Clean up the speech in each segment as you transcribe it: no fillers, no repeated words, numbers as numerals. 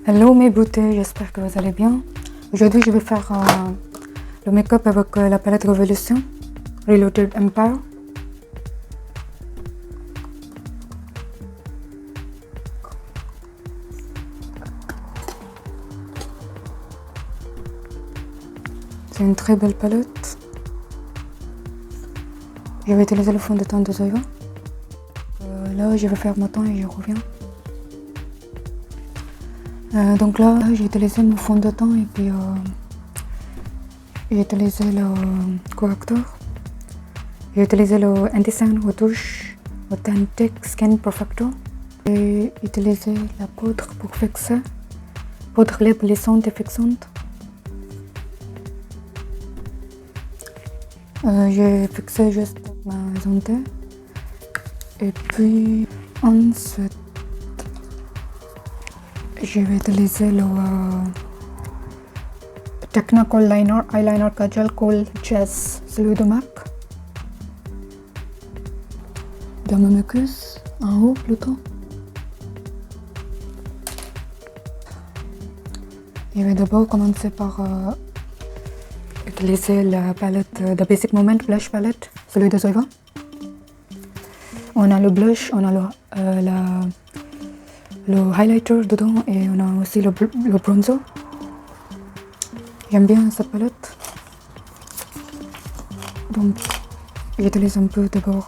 Hello mes beautés, j'espère que vous allez bien. Aujourd'hui je vais faire le make-up avec la palette Revolution Reloaded Empire. C'est une très belle palette. Je vais utiliser le fond de teint de Zoeva. Là je vais faire mon teint et je reviens. Donc là j'ai utilisé mon fond de teint et puis j'ai utilisé le correcteur. J'ai utilisé le Anti-Sign Retouche Authentic Skin Perfector. J'ai utilisé la poudre pour fixer, poudre lissante et fixante. J'ai fixé juste ma zone T. Et puis ensuite je vais utiliser le Technical Eyeliner Kajal Kohl Chess, celui de MAC. Dans ma muqueuse, en haut plutôt. Je vais d'abord commencer par utiliser la palette de Basic Moment Blush Palette, celui de Zoeva. On a le blush, on a le highlighter dedans et on a aussi le bronzer. J'aime bien cette palette. Donc j'utilise un peu d'abord.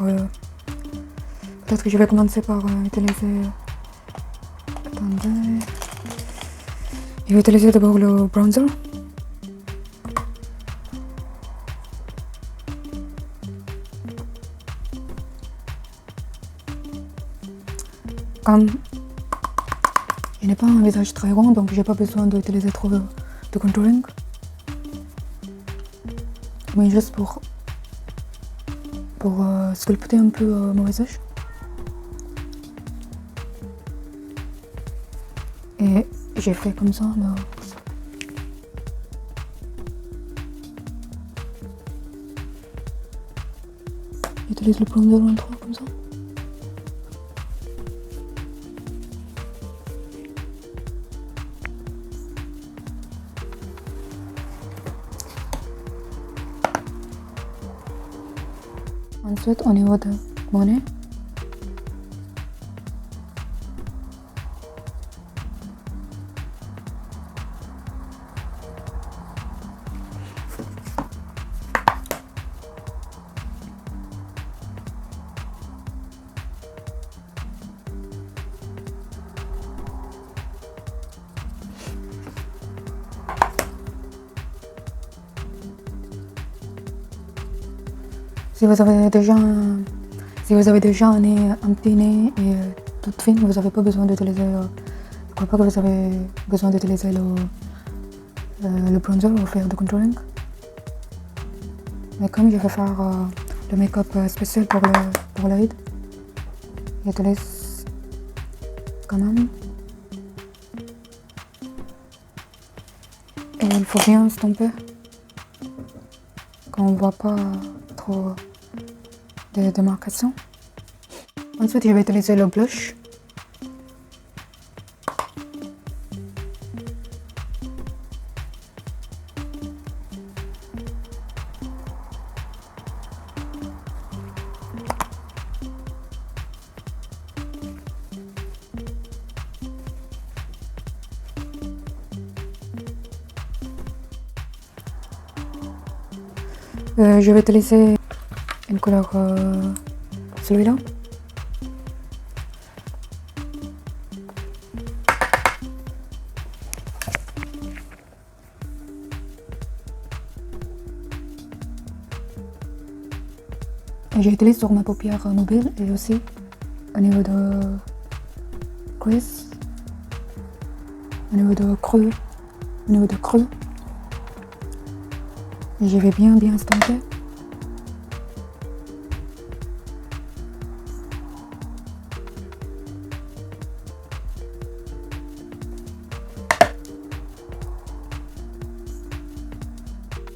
Peut-être que je vais commencer par utiliser. Attendez. Je vais utiliser d'abord le bronzer. Comme je n'ai pas un visage très rond, donc j'ai pas besoin d'utiliser trop de contouring. Mais juste pour sculpter un peu mon visage. Et j'ai fait comme ça. J'utilise le bronzer en trois comme ça. Ensuite, au niveau de mon nez, si vous avez déjà un nez, un petit nez et toute fine, vous n'avez pas besoin d'utiliser. Je crois pas que vous avez besoin d'utiliser le bronzer ou faire du contouring. Mais comme je vais faire le make-up spécial pour l'œil, j'utilise quand même. Et il faut bien estomper, qu'on ne voit pas trop de démarcation. Ensuite, je vais utiliser le blush. Je vais utiliser une couleur, celui-là. J'utilise sur ma paupière mobile et aussi au niveau de crease, au niveau de creux, Et je vais bien estomper.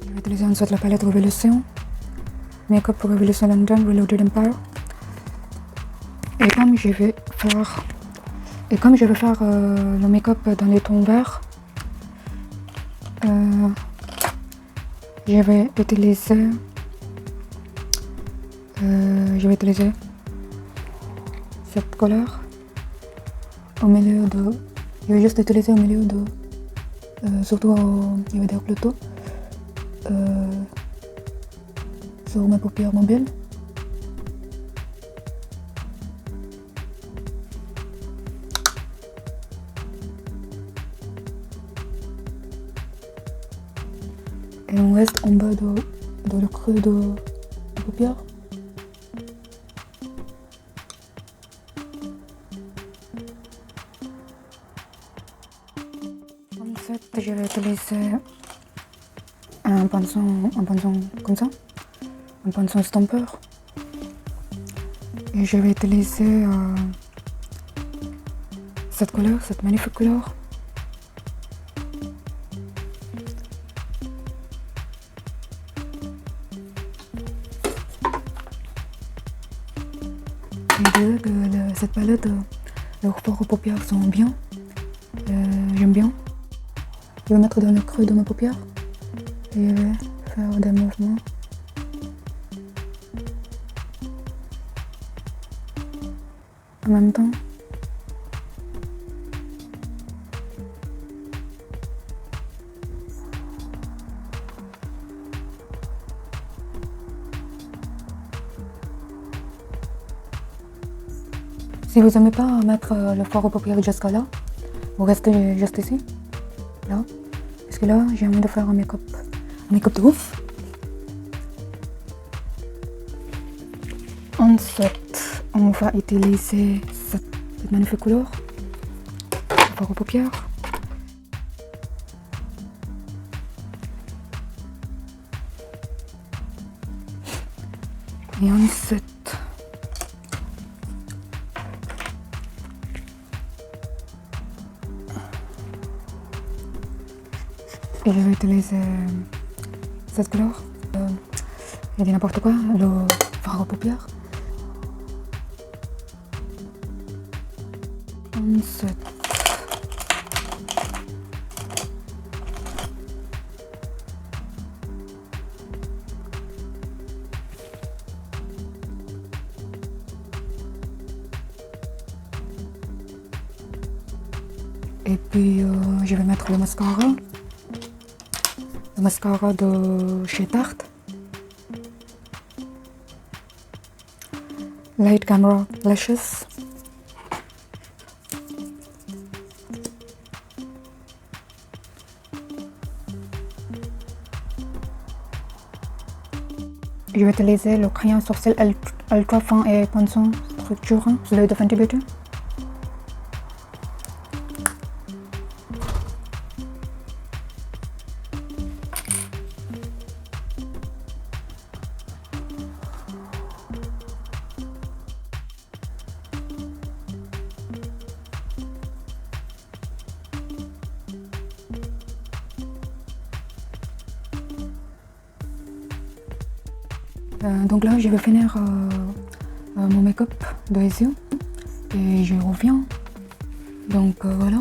Je vais utiliser ensuite la palette Revolution. Make-up pour Revolution London Reloaded Empire. Et comme je vais faire Et comme je vais faire le make-up dans les tons verts, je vais utiliser cette couleur au milieu de... Je vais juste utiliser au milieu de... surtout, je vais dire plutôt, sur mes paupières mobiles. Et on reste en bas de le creux de paupières. Ensuite, je vais utiliser un pinceau comme ça, un pinceau stamper. Et je vais utiliser cette couleur, cette magnifique couleur. Je dirais que cette palette, leurs forts aux paupières sont bien. J'aime bien. Je vais mettre dans le creux de ma paupière et je vais faire des mouvements. En même temps. Si vous n'aimez pas mettre le fard aux paupières jusqu'à là, vous restez juste ici, là. Parce que là, j'ai envie de faire un make-up de ouf. Ensuite, on va utiliser cette magnifique couleur, le fard aux paupières. Et ensuite, et je vais utiliser cette couleur. Je dis n'importe quoi, le fard aux paupières. Ensuite, et puis je vais mettre le mascara. Le mascara de chez Tarte. Light Camera Lashes. Je vais utiliser le crayon sourcil ultra fin et pinceau structurant, celui de Fenty Beauty. Donc là, je vais finir mon make-up de yeux et je reviens. Donc voilà.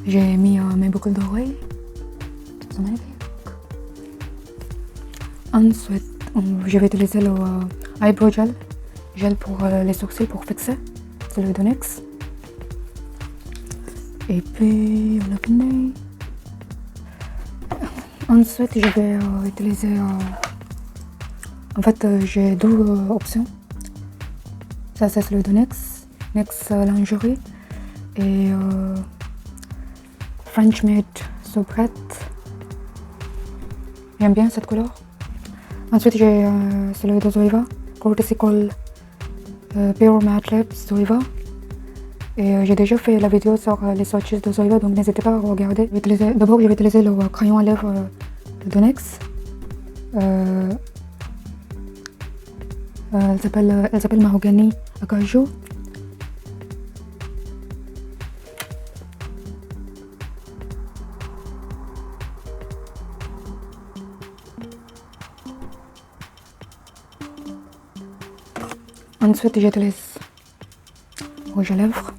J'ai mis mes boucles d'oreilles. C'est magnifique. Ensuite, je vais utiliser le eyebrow gel pour les sourcils pour fixer. C'est le NYX. Et puis on a fini. Ensuite, je vais utiliser. En fait, j'ai deux options. Ça, c'est le NYX Lingerie et French Made Soubrette. J'aime bien cette couleur. Ensuite, j'ai celui de Zoeva, Courtesy Call Pure Matte Lips Zoeva. Et j'ai déjà fait la vidéo sur les swatches de Zoeva, donc n'hésitez pas à regarder. D'abord, je vais utiliser le crayon à lèvres de NYX. Elle s'appelle Mahogany Acajou. Ensuite, j'utilise rouge à lèvres.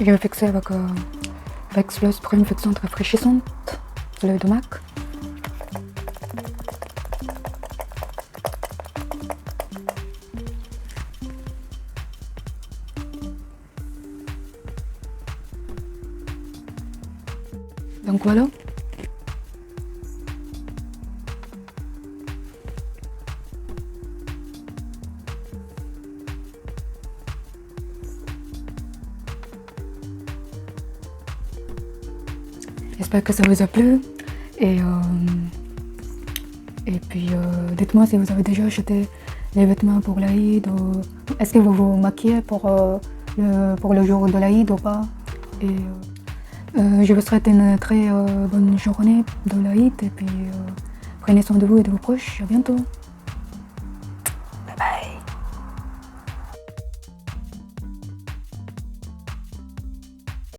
Et je vais fixer avec Slush pour une fixante rafraîchissante, l'œil de MAC. Donc voilà. J'espère que ça vous a plu et puis dites-moi si vous avez déjà acheté les vêtements pour l'Aïd ou est-ce que vous vous maquillez pour le jour de l'Aïd ou pas. Et je vous souhaite une très bonne journée de l'Aïd et puis prenez soin de vous et de vos proches. À bientôt.